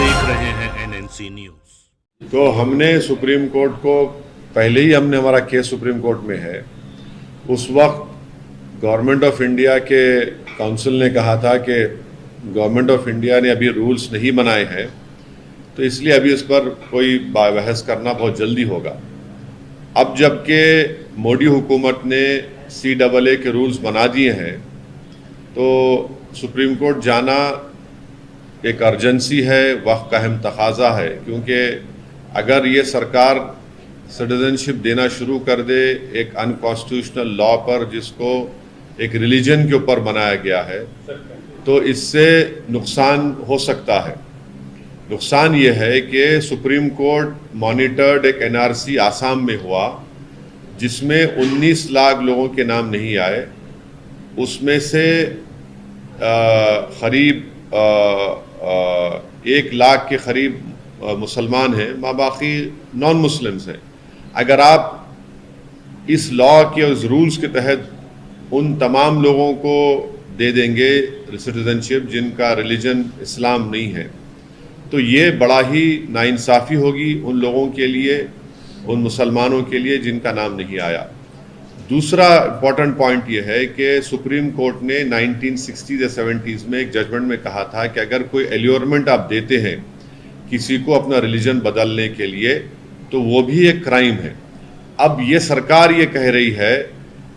देख रहे हैं एनएनसी न्यूज। तो हमने सुप्रीम कोर्ट को पहले ही हमारा केस सुप्रीम कोर्ट में है। उस वक्त गवर्नमेंट ऑफ इंडिया के काउंसिल ने कहा था कि गवर्नमेंट ऑफ इंडिया ने अभी रूल्स नहीं बनाए हैं, तो इसलिए अभी इस पर कोई बहस करना बहुत जल्दी होगा। अब जबकि मोदी हुकूमत ने CAA के रूल्स बना दिए हैं, तो सुप्रीम कोर्ट जाना एक अर्जेंसी है, वक्त का अहम तकाजा है, क्योंकि अगर ये सरकार सिटीजनशिप देना शुरू कर दे एक अनकॉन्स्टिट्यूशनल लॉ पर जिसको एक रिलीजन के ऊपर बनाया गया है, तो इससे नुकसान हो सकता है। नुकसान ये है कि सुप्रीम कोर्ट मॉनिटर्ड एक NRC आसाम में हुआ जिसमें 19 लाख लोगों के नाम नहीं आए। उसमें से करीब 1 लाख के करीब मुसलमान हैं, बाकी नॉन मुस्लिम्स हैं। अगर आप इस लॉ के उस रूल्स के तहत उन तमाम लोगों को दे देंगे सिटीजनशिप जिनका रिलीजन इस्लाम नहीं है, तो ये बड़ा ही नाइंसाफ़ी होगी उन लोगों के लिए, उन मुसलमानों के लिए जिनका नाम नहीं आया। दूसरा इम्पॉर्टेंट पॉइंट ये है कि सुप्रीम कोर्ट ने 1960s या 70s में एक जजमेंट में कहा था कि अगर कोई एल्योरमेंट आप देते हैं किसी को अपना रिलीजन बदलने के लिए, तो वो भी एक क्राइम है। अब ये सरकार ये कह रही है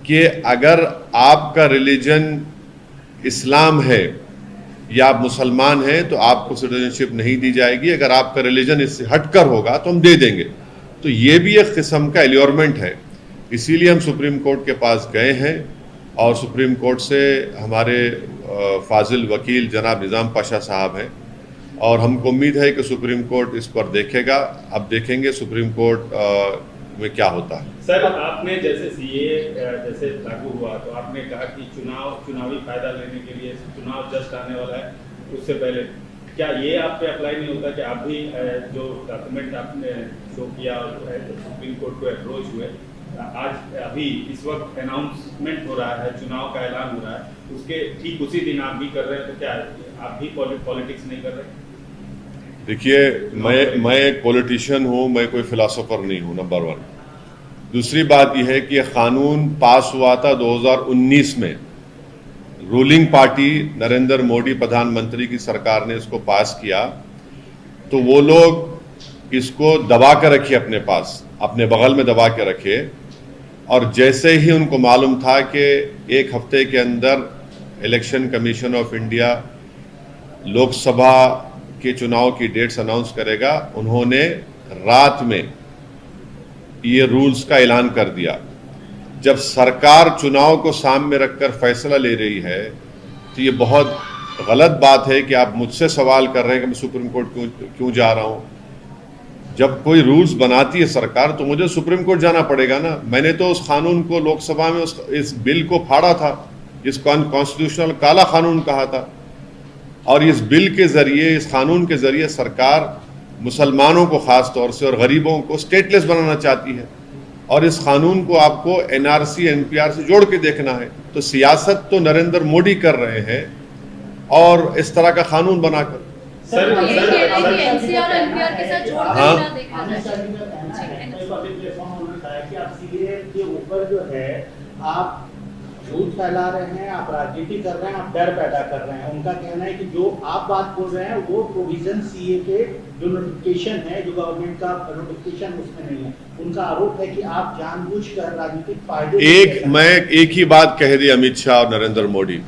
कि अगर आपका रिलीजन इस्लाम है या आप मुसलमान हैं तो आपको सिटीजनशिप नहीं दी जाएगी, अगर आपका रिलीजन इससे हटकर होगा तो हम दे देंगे। तो ये भी एक किस्म का एल्योरमेंट है। इसीलिए हम सुप्रीम कोर्ट के पास गए हैं और सुप्रीम कोर्ट से हमारे फाजिल वकील जनाब निज़ाम पाशा साहब हैं, और हमको उम्मीद है कि सुप्रीम कोर्ट इस पर देखेगा। अब देखेंगे सुप्रीम कोर्ट में क्या होता है। सर, आपने जैसे CAA जैसे लागू हुआ तो आपने कहा कि चुनावी फायदा लेने के लिए चुनाव जस्ट आने वाला है, उससे पहले क्या ये आप पे अप्लाई नहीं होता कि आप भी जो डॉक्यूमेंट आपने शो किया तो सुप्रीम कोर्ट को अप्रोच हुए, आज अभी इस वक्त अनाउंसमेंट हो रहा है, चुनाव का ऐलान हो रहा है, उसके ठीक उसी दिन आप भी कर रहे हैं, तो क्या आप भी पॉलिटिक्स नहीं कर रहे? देखिए, मैं एक पॉलिटिशियन हूँ, मैं कोई फिलोसोफर नहीं हूँ, नंबर 1। दूसरी बात यह है कि कानून पास हुआ था 2019 में। रूलिंग पार्टी नरेंद्र मोदी प्रधानमंत्री की सरकार ने इसको पास किया, तो वो लोग इसको दबा कर रखे अपने पास, अपने बगल में दबा के रखे, और जैसे ही उनको मालूम था कि 1 हफ्ते के अंदर election commission of India Lok Sabha के चुनाव की डेट्स अनाउंस करेगा, उन्होंने रात में ये रूल्स का ऐलान कर दिया। जब सरकार चुनाव को सामने रखकर फैसला ले रही है, तो ये बहुत गलत बात है कि आप मुझसे सवाल कर रहे हैं कि मैं सुप्रीम कोर्ट क्यों जा रहा हूँ। जब कोई रूल्स बनाती है सरकार तो मुझे सुप्रीम कोर्ट जाना पड़ेगा ना। मैंने तो उस कानून को लोकसभा में इस बिल को फाड़ा था, जिसको अनकॉन्स्टिट्यूशनल काला कानून कहा था, और इस बिल के जरिए, इस कानून के जरिए सरकार मुसलमानों को खास तौर से और गरीबों को स्टेटलेस बनाना चाहती है, और इस कानून को आपको NRC NPR से जोड़ के देखना है। तो सियासत तो नरेंद्र मोदी कर रहे हैं और इस तरह का कानून बनाकर। सर, NCR और NPR के साथ जोड़ हाँ, के देखा के ऊपर जो है आप झूठ फैला रहे हैं, आप राजनीति कर रहे हैं, आप डर पैदा कर रहे हैं। उनका कहना है कि जो आप बात बोल रहे हैं वो प्रोविजन CA के जो नोटिफिकेशन है, जो गवर्नमेंट का नोटिफिकेशन, उसमें नहीं है। उनका आरोप है कि आप जानबूझकर राजनीतिक फायदे मैं एक ही बात कह दी अमित शाह और नरेंद्र मोदी।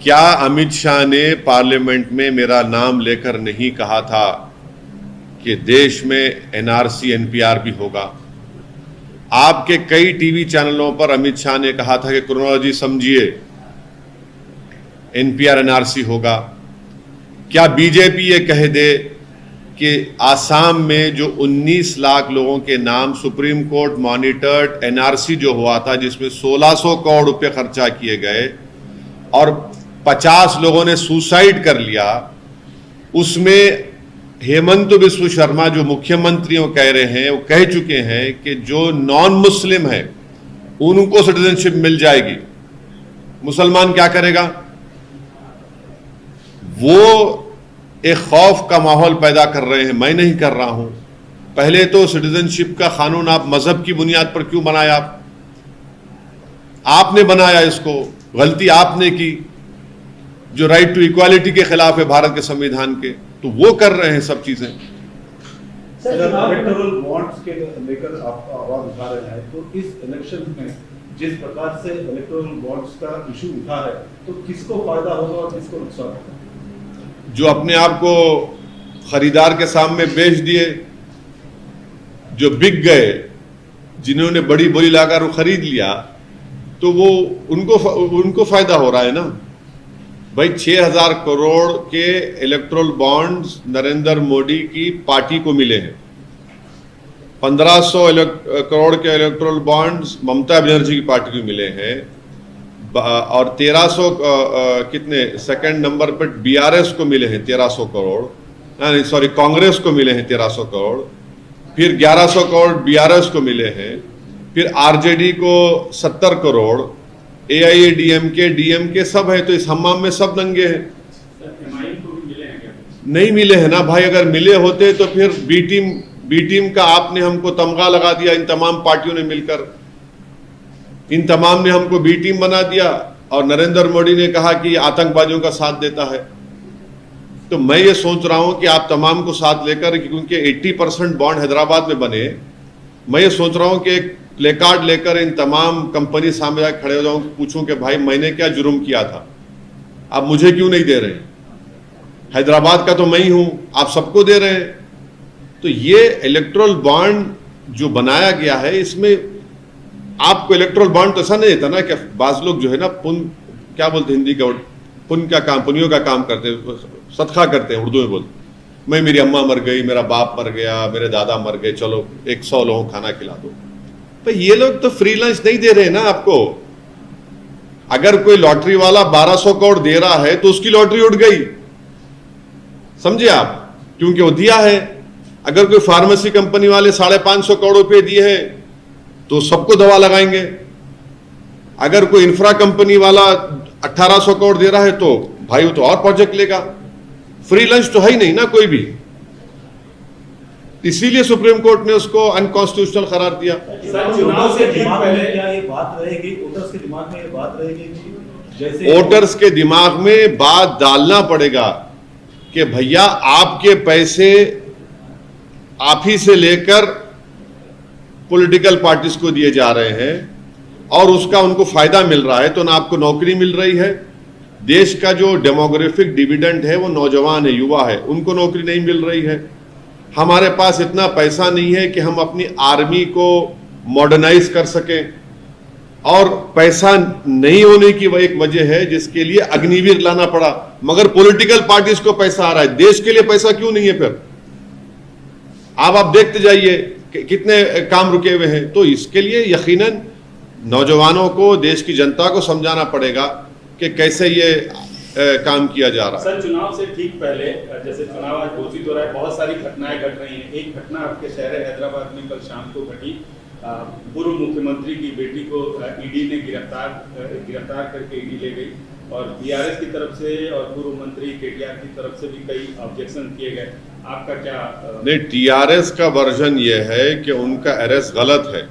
क्या अमित शाह ने पार्लियामेंट में मेरा नाम लेकर नहीं कहा था कि देश में NRC NPR भी होगा? आपके कई टीवी चैनलों पर अमित शाह ने कहा था कि क्रोनोलॉजी समझिए, NPR NRC होगा। क्या बीजेपी ये कह दे कि आसाम में जो 19 लाख लोगों के नाम सुप्रीम कोर्ट मॉनिटर्ड NRC जो हुआ था, जिसमें 1600 करोड़ रुपए खर्चा किए गए और 50 लोगों ने सुसाइड कर लिया, उसमें हेमंत बिस्व शर्मा जो मुख्यमंत्री कह रहे हैं, वो कह चुके हैं कि जो नॉन मुस्लिम है उनको सिटीजनशिप मिल जाएगी। मुसलमान क्या करेगा? वो एक खौफ का माहौल पैदा कर रहे हैं। मैं नहीं कर रहा हूं। पहले तो सिटीजनशिप का कानून आप मजहब की बुनियाद पर क्यों बनाया? आपने बनाया इसको, गलती आपने की, जो राइट टू इक्वालिटी के खिलाफ है भारत के संविधान के, तो वो कर रहे हैं सब चीजें। इलेक्टोरल बॉन्ड्स के लेकर आप आवाज उठा रहे हैं, तो इस इलेक्शन में जिस प्रकार से इलेक्टोरल बॉन्ड्स का इशू उठा है, तो किसको फायदा होगा और किसको नुकसान होगा? जो अपने आप को खरीदार के सामने बेच दिए, जो बिक गए, जिन्होंने बड़ी बोली लाकर वो खरीद लिया, तो वो उनको फायदा हो रहा है ना भाई। 6,000 करोड़ के इलेक्टोरल बॉन्ड्स नरेंद्र मोदी की पार्टी को मिले हैं। 1500 करोड़ के इलेक्टोरल बॉन्ड्स ममता बनर्जी की पार्टी को मिले हैं, और 1300 कितने सेकंड नंबर पर बीआरएस को मिले हैं 1300 करोड़, नहीं सॉरी कांग्रेस को मिले हैं 1300 करोड़, फिर 1100 करोड़ बीआरएस को मिले हैं, फिर आरजेडी को 70 करोड़, एआईएडीएमके डीएमके सब है। तो इस हम्माम में सब नंगे हैं। नहीं मिले हैं ना भाई। अगर मिले होते तो फिर बी टीम का आपने हमको तमगा लगा दिया, इन तमाम पार्टियों ने मिलकर, इन तमाम ने हमको बी टीम बना दिया, और नरेंद्र मोदी ने कहा कि आतंकवादियों का साथ देता है। तो मैं ये सोच रहा हूं कि आप तमाम को साथ लेकर, क्योंकि 80% बॉन्ड हैदराबाद में बने, मैं ये सोच रहा हूं कि एक प्ले कार्ड लेकर इन तमाम कंपनी सामने जाकर खड़े हो जाऊं, पूछूं कि भाई मैंने क्या जुर्म किया था, आप मुझे क्यों नहीं दे रहे? हैदराबाद का तो मैं ही हूं, आप सबको दे रहे हैं। तो ये इलेक्टोरल बॉन्ड जो बनाया गया है, इसमें आपको इलेक्टोरल बॉन्ड तो ऐसा नहीं देता ना कि बाज लोग जो है ना क्या बोलते हिंदी का, पुण्य का काम, पुण्यों का काम करते हैं, सदका करते हैं, उर्दू में बोलते, मैं मेरी अम्मा मर गई, मेरा बाप मर गया, मेरे दादा मर गए, चलो 100 लोगों को खाना खिला दो। तो ये लोग तो फ्री लंच नहीं दे रहे ना आपको। अगर कोई लॉटरी वाला 1200 करोड़ दे रहा है तो उसकी लॉटरी उड़ गई, समझे आप, क्योंकि वो दिया है। अगर कोई फार्मेसी कंपनी वाले 550 करोड़ रुपए दिए हैं तो सबको दवा लगाएंगे। अगर कोई इंफ्रा कंपनी वाला 1800 करोड़ दे रहा है तो भाई वो तो और प्रोजेक्ट लेगा। फ्री लंच तो है ही नहीं ना कोई भी। इसीलिए सुप्रीम कोर्ट ने उसको अनकॉन्स्टिट्यूशनल करार दिया। चुनाव से दिमाग में क्या ये बात रहेगी, वोटर्स के दिमाग में ये बात रहेगी कि जैसे वोटर्स के दिमाग में बात डालना पड़ेगा कि भैया आपके पैसे आप ही से लेकर पॉलिटिकल पार्टीज को दिए जा रहे हैं और उसका उनको फायदा मिल रहा है, तो ना आपको नौकरी मिल रही है। देश का जो डेमोग्राफिक डिविडेंड है वो नौजवान है, युवा है, उनको नौकरी नहीं मिल रही है। हमारे पास इतना पैसा नहीं है कि हम अपनी आर्मी को मॉडर्नाइज कर सकें, और पैसा नहीं होने की वह एक वजह है जिसके लिए अग्निवीर लाना पड़ा। मगर पॉलिटिकल पार्टीज को पैसा आ रहा है, देश के लिए पैसा क्यों नहीं है? फिर आप देखते जाइए कितने काम रुके हुए हैं। तो इसके लिए यकीनन नौजवानों को, देश की जनता को समझाना पड़ेगा कि कैसे ये काम किया जा रहा है। सर, चुनाव से ठीक पहले, जैसे चुनाव आज घोषित हो रहा है, बहुत सारी घटनाएं घट रही हैं। एक घटना आपके शहर हैदराबाद में कल शाम को घटी। पूर्व मुख्यमंत्री की बेटी को ईडी ने गिरफ्तार करके ईडी ले गई, और बीआरएस की तरफ से और पूर्व मंत्री केटीआर की तरफ से भी कई ऑब्जेक्शन किए गए। आपका क्या? नहीं, टीआरएस का वर्जन ये है कि उनका अरेस्ट गलत है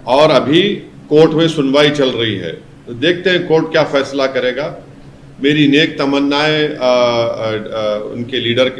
और अभी कोर्ट में सुनवाई चल रही है। तो देखते हैं कोर्ट क्या फैसला करेगा। मेरी नेक तमन्नाएं उनके लीडर के